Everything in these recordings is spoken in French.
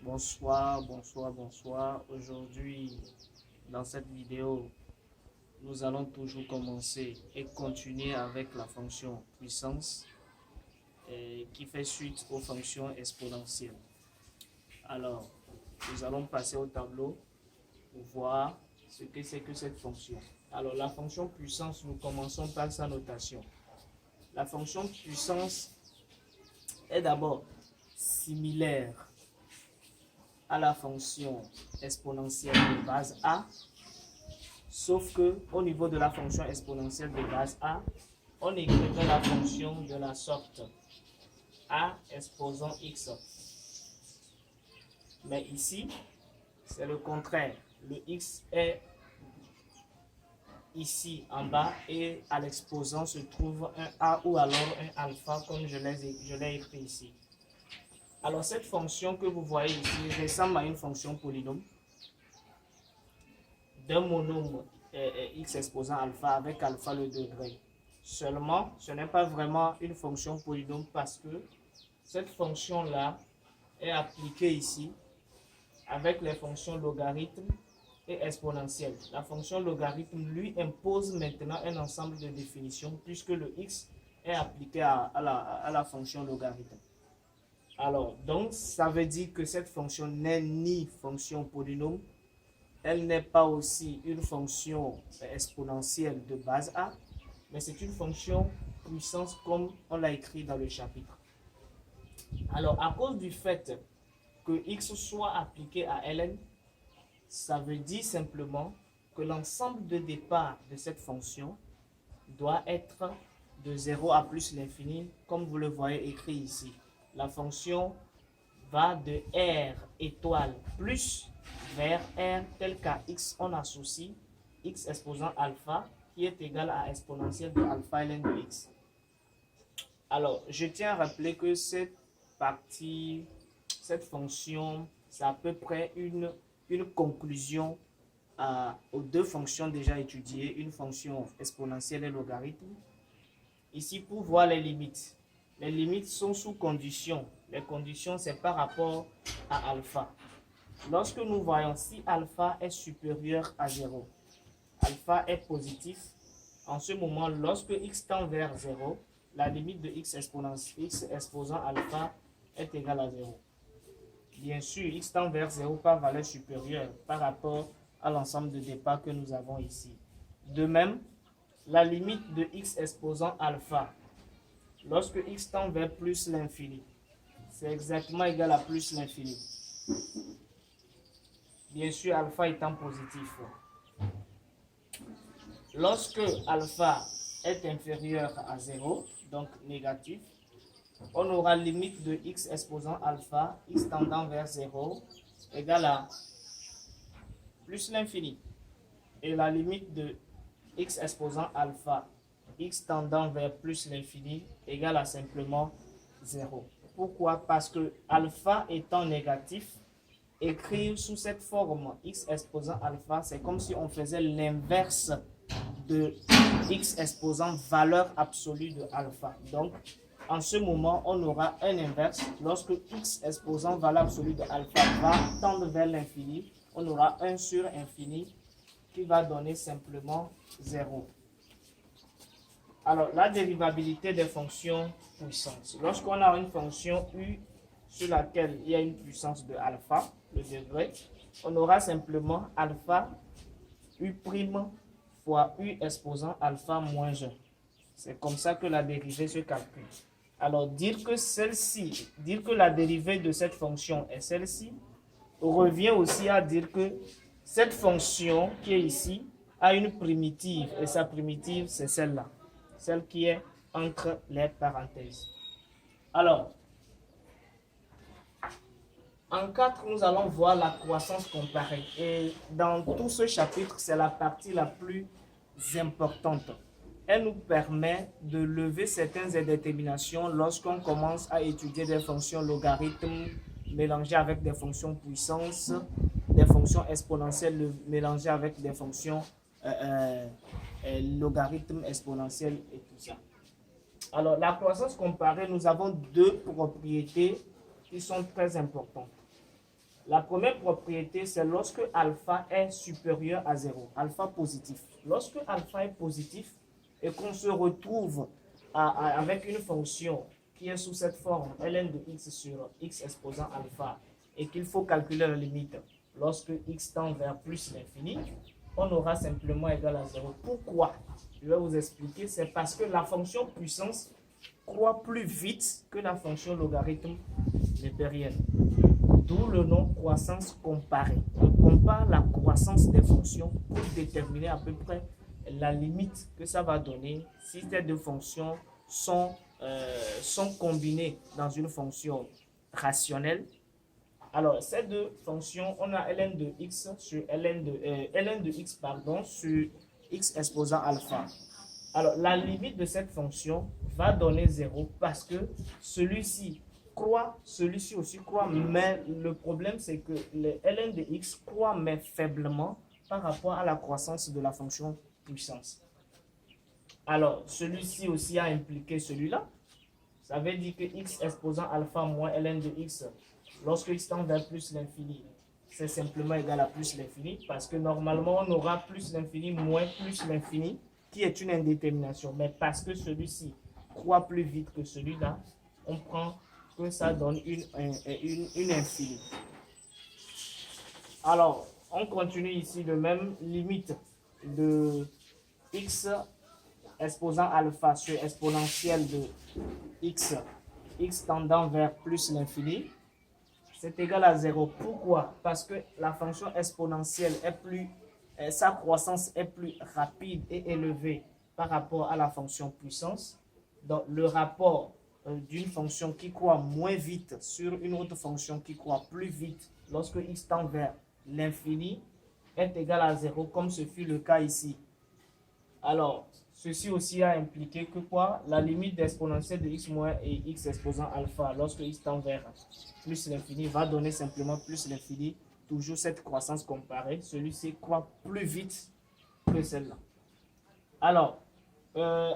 Bonsoir, bonsoir, bonsoir. Aujourd'hui, dans cette vidéo, nous allons toujours commencer et continuer avec la fonction puissance qui fait suite aux fonctions exponentielles. Alors, nous allons passer au tableau pour voir ce que c'est que cette fonction. Alors, la fonction puissance, nous commençons par sa notation. La fonction puissance est d'abord similaire à la fonction exponentielle de base A, sauf que au niveau de la fonction exponentielle de base A, on écrivait la fonction de la sorte A exposant x. Mais ici, c'est le contraire. Le x est ici en bas et à l'exposant se trouve un A ou alors un alpha comme je l'ai écrit ici. Alors cette fonction que vous voyez ici ressemble à une fonction polynôme d'un monôme x exposant alpha avec alpha le degré. Seulement, ce n'est pas vraiment une fonction polynôme parce que cette fonction-là est appliquée ici avec les fonctions logarithme et exponentielle. La fonction logarithme lui impose maintenant un ensemble de définitions puisque le x est appliqué à la fonction logarithme. Alors, donc, ça veut dire que cette fonction n'est ni fonction polynôme, elle n'est pas aussi une fonction exponentielle de base A, mais c'est une fonction puissance comme on l'a écrit dans le chapitre. Alors, à cause du fait que x soit appliqué à ln, ça veut dire simplement que l'ensemble de départ de cette fonction doit être de 0 à plus l'infini, comme vous le voyez écrit ici. La fonction va de R étoile plus vers R tel qu'à x, on associe x exposant alpha qui est égal à exponentielle de alpha ln de x. Alors, je tiens à rappeler que cette fonction, c'est à peu près une conclusion aux deux fonctions déjà étudiées, une fonction exponentielle et logarithme. Ici, pour voir les limites. Les limites sont sous conditions. Les conditions, c'est par rapport à alpha. Lorsque nous voyons si alpha est supérieur à 0, alpha est positif, en ce moment, lorsque x tend vers 0, la limite de x exposant alpha est égale à 0. Bien sûr, x tend vers 0 par valeur supérieure par rapport à l'ensemble de départ que nous avons ici. De même, la limite de x exposant alpha, lorsque x tend vers plus l'infini, c'est exactement égal à plus l'infini. Bien sûr, alpha étant positif. Lorsque alpha est inférieur à 0, donc négatif, on aura limite de x exposant alpha, x tendant vers 0, égale à plus l'infini. Et la limite de x exposant alpha, x tendant vers plus l'infini, égale à simplement 0. Pourquoi? Parce que alpha étant négatif, écrire sous cette forme x exposant alpha, c'est comme si on faisait l'inverse de x exposant valeur absolue de alpha. Donc, en ce moment, on aura un inverse. Lorsque x exposant valeur absolue de alpha va tendre vers l'infini, on aura 1 sur infini qui va donner simplement 0. Alors, la dérivabilité des fonctions puissances. Lorsqu'on a une fonction u sur laquelle il y a une puissance de alpha, le degré, on aura simplement alpha u' fois u exposant alpha moins 1. C'est comme ça que la dérivée se calcule. Alors, dire que la dérivée de cette fonction est celle-ci, revient aussi à dire que cette fonction qui est ici a une primitive, et sa primitive, c'est celle-là, celle qui est entre les parenthèses. Alors, en 4, nous allons voir la croissance comparée. Et dans tout ce chapitre, c'est la partie la plus importante. Elle nous permet de lever certaines indéterminations lorsqu'on commence à étudier des fonctions logarithmes mélangées avec des fonctions puissance, des fonctions exponentielles mélangées avec des fonctions logarithmes exponentielles et tout ça. Alors, la croissance comparée, nous avons deux propriétés qui sont très importantes. la première propriété, c'est lorsque alpha est supérieur à 0, alpha positif. Lorsque alpha est positif et qu'on se retrouve avec une fonction qui est sous cette forme ln de x sur x exposant alpha et qu'il faut calculer la limite lorsque x tend vers plus l'infini, on aura simplement égal à 0. Pourquoi? Je vais vous expliquer. C'est parce que la fonction puissance croît plus vite que la fonction logarithme népérienne. D'où le nom croissance comparée. On compare la croissance des fonctions pour déterminer à peu près la limite que ça va donner si ces deux fonctions sont combinées dans une fonction rationnelle. Alors, ces deux fonctions, on a ln de x sur ln de x pardon, sur x exposant alpha. Alors, la limite de cette fonction va donner 0 parce que celui-ci croît, celui-ci aussi croît, mais le problème c'est que le ln de x croît mais faiblement par rapport à la croissance de la fonction puissance. Alors, celui-ci aussi a impliqué celui-là. Ça veut dire que x exposant alpha moins ln de x, lorsque x tend vers plus l'infini, c'est simplement égal à plus l'infini, parce que normalement, on aura plus l'infini moins plus l'infini, qui est une indétermination. Mais parce que celui-ci croît plus vite que celui-là, on prend que ça donne une infinie. Alors, on continue ici de même, limite de x exposant alpha sur exponentielle de x tendant vers plus l'infini, c'est égal à 0. Pourquoi? Parce que la fonction exponentielle est plus, sa croissance est plus rapide et élevée par rapport à la fonction puissance. Donc, le rapport d'une fonction qui croît moins vite sur une autre fonction qui croît plus vite lorsque x tend vers l'infini est égal à 0, comme ce fut le cas ici. Alors, ceci aussi a impliqué que quoi? La limite d'exponentielle de x moins et x exposant alpha lorsque x tend vers plus l'infini va donner simplement plus l'infini, toujours cette croissance comparée. Celui-ci croît plus vite que celle-là. Alors,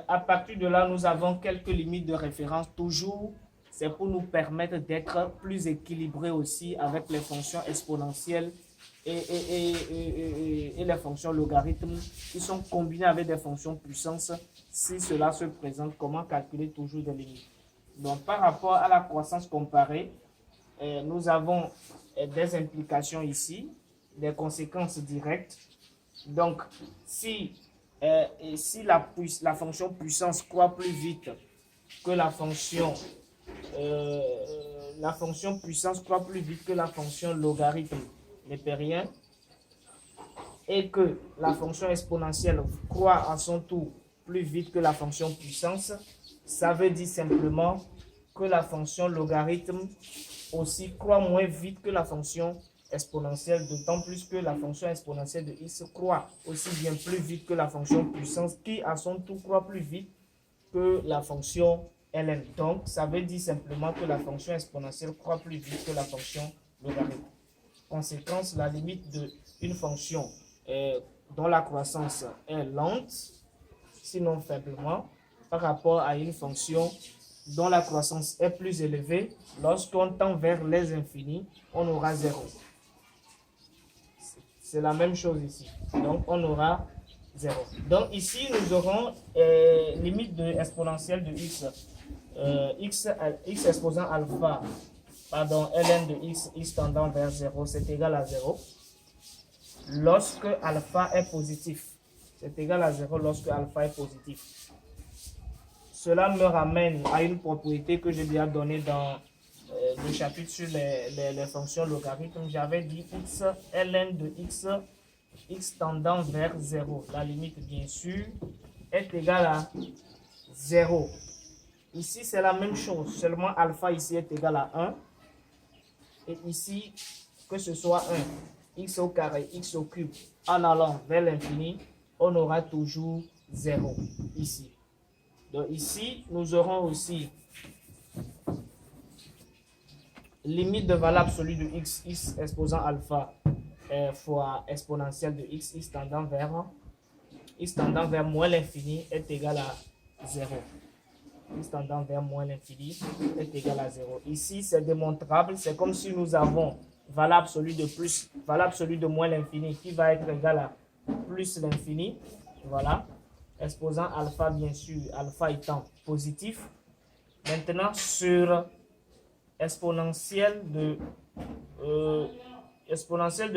à partir de là, nous avons quelques limites de référence. Toujours, c'est pour nous permettre d'être plus équilibrés aussi avec les fonctions exponentielles et les fonctions logarithmes qui sont combinées avec des fonctions puissance. Si cela se présente, comment calculer toujours des limites? Donc, par rapport à la croissance comparée, nous avons des implications ici, des conséquences directes. Donc, si la fonction puissance croît plus vite que la fonction puissance croît plus vite que la fonction logarithme népérien et que la fonction exponentielle croît à son tour plus vite que la fonction puissance, ça veut dire simplement que la fonction logarithme aussi croît moins vite que la fonction exponentielle, d'autant plus que la fonction exponentielle de x croît aussi bien plus vite que la fonction puissance qui à son tour croît plus vite que la fonction ln. Donc, ça veut dire simplement que la fonction exponentielle croît plus vite que la fonction logarithme. Conséquence, la limite d'une fonction dont la croissance est lente, sinon faiblement, par rapport à une fonction dont la croissance est plus élevée, lorsqu'on tend vers les infinis, on aura 0. C'est la même chose ici. Donc, on aura 0. Donc, ici, nous aurons limite de exponentielle de x, x exposant alpha, pardon, ln de x tendant vers 0, c'est égal à 0. Lorsque alpha est positif, c'est égal à 0 lorsque alpha est positif. Cela me ramène à une propriété que j'ai déjà donnée dans le chapitre sur les fonctions logarithmes. J'avais dit x, ln de x tendant vers 0. La limite, bien sûr, est égale à 0. Ici, c'est la même chose, seulement alpha ici est égal à 1. Et ici, que ce soit 1, x au carré, x au cube, en allant vers l'infini, on aura toujours 0 ici. Donc ici, nous aurons aussi limite de valeur absolue de x exposant alpha fois exponentielle de x tendant vers moins l'infini est égal à 0. X tendant vers moins l'infini est égal à 0. Ici, c'est démontrable. C'est comme si nous avons valable celui de plus, valable celui de moins l'infini, qui va être égal à plus l'infini. Voilà. Exposant alpha, bien sûr, alpha étant positif. Maintenant, sur exponentielle de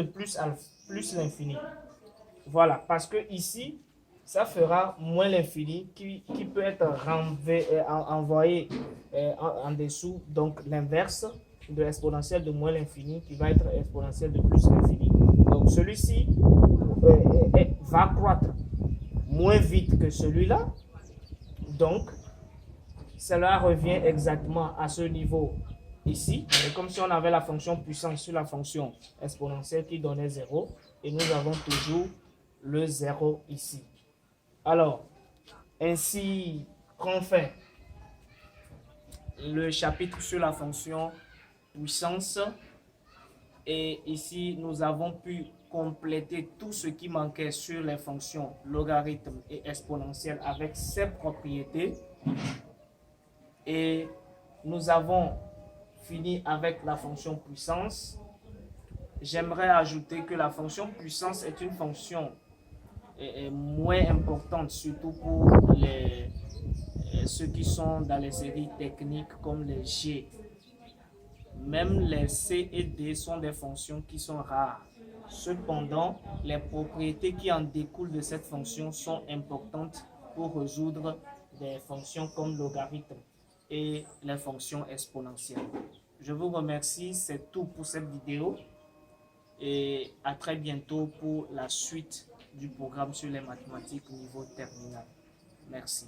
plus l'infini. Voilà, parce que ici, ça fera moins l'infini qui peut être envoyé en dessous, donc l'inverse de l'exponentielle de moins l'infini qui va être exponentielle de plus l'infini. Donc celui-ci va croître moins vite que celui-là. Donc, cela revient exactement à ce niveau ici. C'est comme si on avait la fonction puissance sur la fonction exponentielle qui donnait 0. Et nous avons toujours le 0 ici. Alors, ainsi qu'on fait le chapitre sur la fonction puissance. Et ici, nous avons pu compléter tout ce qui manquait sur les fonctions logarithme et exponentielle avec ses propriétés. Et nous avons fini avec la fonction puissance. J'aimerais ajouter que la fonction puissance est une fonction moins importante, surtout pour ceux qui sont dans les séries techniques comme les G. Même les C et D sont des fonctions qui sont rares. Cependant, les propriétés qui en découlent de cette fonction sont importantes pour résoudre des fonctions comme logarithme et les fonctions exponentielles. Je vous remercie, c'est tout pour cette vidéo et à très bientôt pour la suite du programme sur les mathématiques au niveau terminal. Merci.